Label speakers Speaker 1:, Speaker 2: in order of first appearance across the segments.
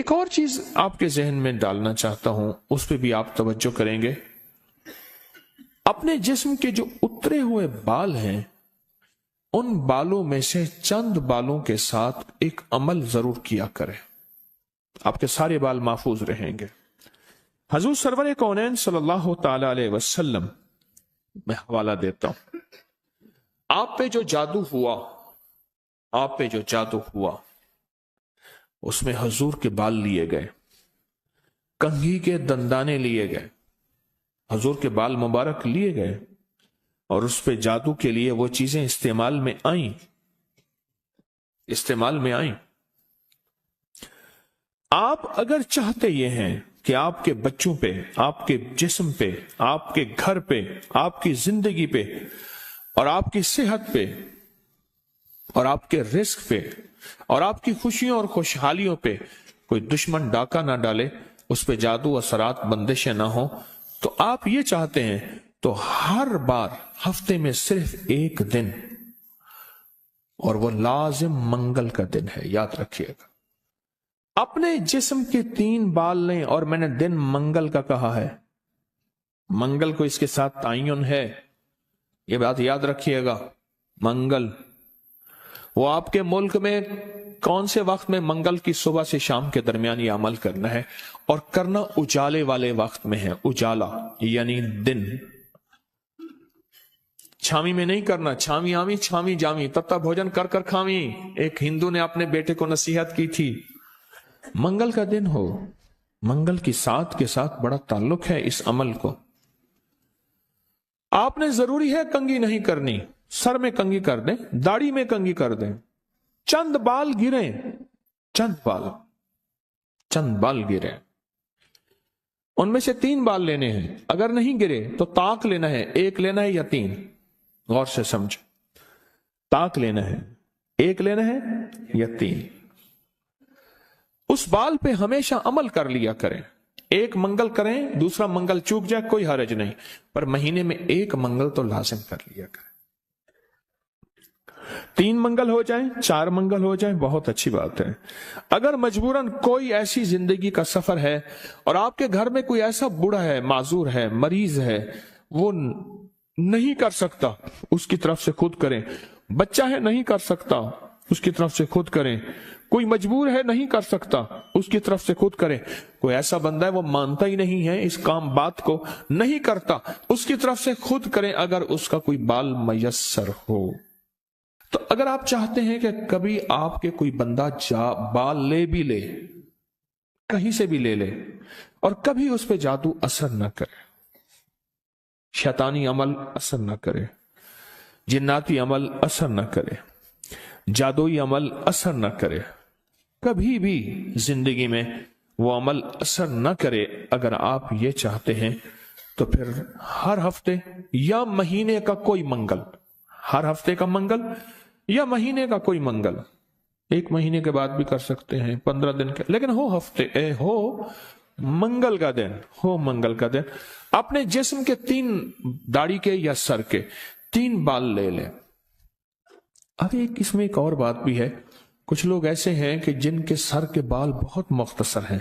Speaker 1: ایک اور چیز آپ کے ذہن میں ڈالنا چاہتا ہوں، اس پہ بھی آپ توجہ کریں گے۔ اپنے جسم کے جو اترے ہوئے بال ہیں، ان بالوں میں سے چند بالوں کے ساتھ ایک عمل ضرور کیا کریں، آپ کے سارے بال محفوظ رہیں گے۔ حضور سرور کونین صلی اللہ تعالی علیہ وسلم، میں حوالہ دیتا ہوں، آپ پہ جو جادو ہوا اس میں حضور کے بال لیے گئے، کنگھی کے دندانے لیے گئے، حضور کے بال مبارک لیے گئے، اور اس پہ جادو کے لیے وہ چیزیں استعمال میں آئیں۔ آپ اگر چاہتے یہ ہیں کہ آپ کے بچوں پہ، آپ کے جسم پہ، آپ کے گھر پہ، آپ کی زندگی پہ، اور آپ کی صحت پہ، اور آپ کے رزق پہ، اور آپ کی خوشیوں اور خوشحالیوں پہ کوئی دشمن ڈاکہ نہ ڈالے، اس پہ جادو اثرات بندشیں نہ ہوں، تو آپ یہ چاہتے ہیں تو ہر بار ہفتے میں صرف ایک دن، اور وہ لازم منگل کا دن ہے، یاد رکھیے گا، اپنے جسم کے 3 بال لیں، اور میں نے دن منگل کا کہا ہے، منگل کو اس کے ساتھ تعین ہے، یہ بات یاد رکھیے گا۔ منگل، وہ آپ کے ملک میں کون سے وقت میں منگل کی صبح سے شام کے درمیان یہ عمل کرنا ہے، اور کرنا اجالے والے وقت میں ہے، اجالا یعنی دن، چھامی میں نہیں کرنا، چھامی آمی چھامی جامی تتا بھوجن کر کر کھامی، ایک ہندو نے اپنے بیٹے کو نصیحت کی تھی۔ منگل کا دن ہو، منگل کی ساتھ کے ساتھ بڑا تعلق ہے اس عمل کو۔ آپ نے ضروری ہے کنگھی نہیں کرنی، سر میں کنگھی کر دیں، داڑھی میں کنگھی کر دیں، چند بال گریں، چند بال گریں، ان میں سے 3 بال لینے ہیں، اگر نہیں گرے تو طاق لینا ہے، 1 لینا ہے یا 3، غور سے سمجھ، طاق لینا ہے، 1 لینا ہے یا 3، اس بال پہ ہمیشہ عمل کر لیا کریں، 1 منگل کریں، دوسرا منگل چوک جائے کوئی حرج نہیں، پر مہینے میں 1 منگل تو لازم کر لیا کریں، 3 منگل ہو جائیں، 4 منگل ہو جائیں، بہت اچھی بات ہے۔ اگر مجبوراً کوئی ایسی زندگی کا سفر ہے اور آپ کے گھر میں کوئی ایسا بوڑھا ہے، معذور ہے، مریض ہے، وہ نہیں کر سکتا، اس کی طرف سے خود کریں، بچہ ہے نہیں کر سکتا، اس کی طرف سے خود کریں، کوئی مجبور ہے نہیں کر سکتا، اس کی طرف سے خود کریں، کوئی ایسا بندہ ہے وہ مانتا ہی نہیں ہے اس کام بات کو، نہیں کرتا، اس کی طرف سے خود کریں اگر اس کا کوئی بال میسر ہو۔ تو اگر آپ چاہتے ہیں کہ کبھی آپ کے کوئی بندہ بال لے بھی لے، کہیں سے بھی لے لے، اور کبھی اس پہ جادو اثر نہ کرے، شیطانی عمل اثر نہ کرے، جناتی عمل اثر نہ کرے، جادوئی عمل اثر نہ کرے، کبھی بھی زندگی میں وہ عمل اثر نہ کرے، اگر آپ یہ چاہتے ہیں تو پھر ہر ہفتے یا مہینے کا کوئی منگل، ہر ہفتے کا منگل یا مہینے کا کوئی منگل، 1 مہینے کے بعد بھی کر سکتے ہیں، 15 دن کے، لیکن ہو منگل کا دن، ہو منگل کا دن، اپنے جسم کے 3 داڑھی کے یا سر کے 3 بال لے لیں۔ اب اس میں ایک اور بات بھی ہے، کچھ لوگ ایسے ہیں کہ جن کے سر کے بال بہت مختصر ہیں،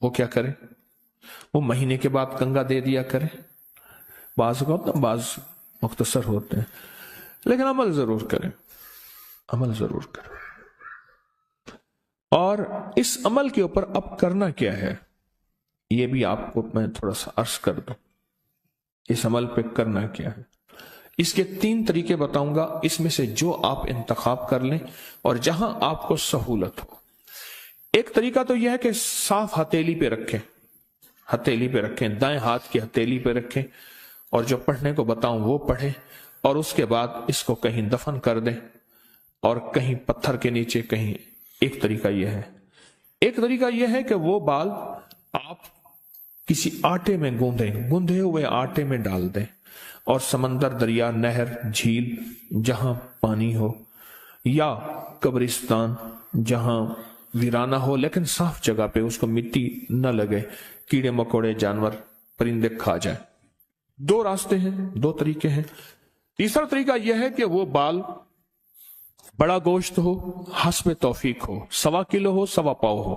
Speaker 1: وہ کیا کریں؟ وہ مہینے کے بعد کنگا دے دیا کریں، بعض مختصر ہوتے ہیں، لیکن عمل ضرور کریں، عمل ضرور کریں۔ اور اس عمل کے اوپر اب کرنا کیا ہے، یہ بھی آپ کو میں تھوڑا سا عرض کر دوں، اس عمل پہ کرنا کیا ہے۔ اس کے 3 طریقے بتاؤں گا، اس میں سے جو آپ انتخاب کر لیں اور جہاں آپ کو سہولت ہو۔ ایک طریقہ تو یہ ہے کہ صاف ہتھیلی پہ رکھیں، ہتھیلی پہ رکھیں، دائیں ہاتھ کی ہتھیلی پہ رکھیں، اور جو پڑھنے کو بتاؤں وہ پڑھیں، اور اس کے بعد اس کو کہیں دفن کر دیں، اور کہیں پتھر کے نیچے کہیں۔ ایک طریقہ یہ ہے۔ ایک طریقہ یہ ہے کہ وہ بال آپ کسی آٹے میں گوندھے ہوئے آٹے میں ڈال دیں، اور سمندر، دریا، نہر، جھیل جہاں پانی ہو، یا قبرستان جہاں ویرانہ ہو لیکن صاف جگہ پہ، اس کو مٹی نہ لگے، کیڑے مکوڑے، جانور، پرندے کھا جائیں۔ 2 راستے ہیں، 2 طریقے ہیں۔ تیسرا طریقہ یہ ہے کہ وہ بال بڑا گوشت ہو، حسب توفیق ہو، 1.25 کلو ہو، 1.25 پاؤ ہو،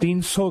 Speaker 1: 300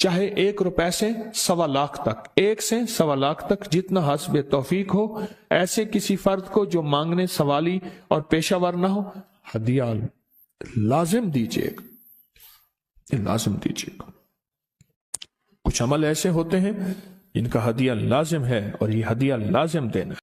Speaker 1: چاہے 1 روپے سے 1.25 لاکھ تک، 1 سے 1.25 لاکھ تک، جتنا حسب توفیق ہو، ایسے کسی فرد کو جو مانگنے سوالی اور پیشہ ور نہ ہو، ہدیہ لازم دیجیے گا، لازم دیجیے گا۔ کچھ عمل ایسے ہوتے ہیں جن کا ہدیہ لازم ہے، اور یہ ہدیہ لازم دینا ہے۔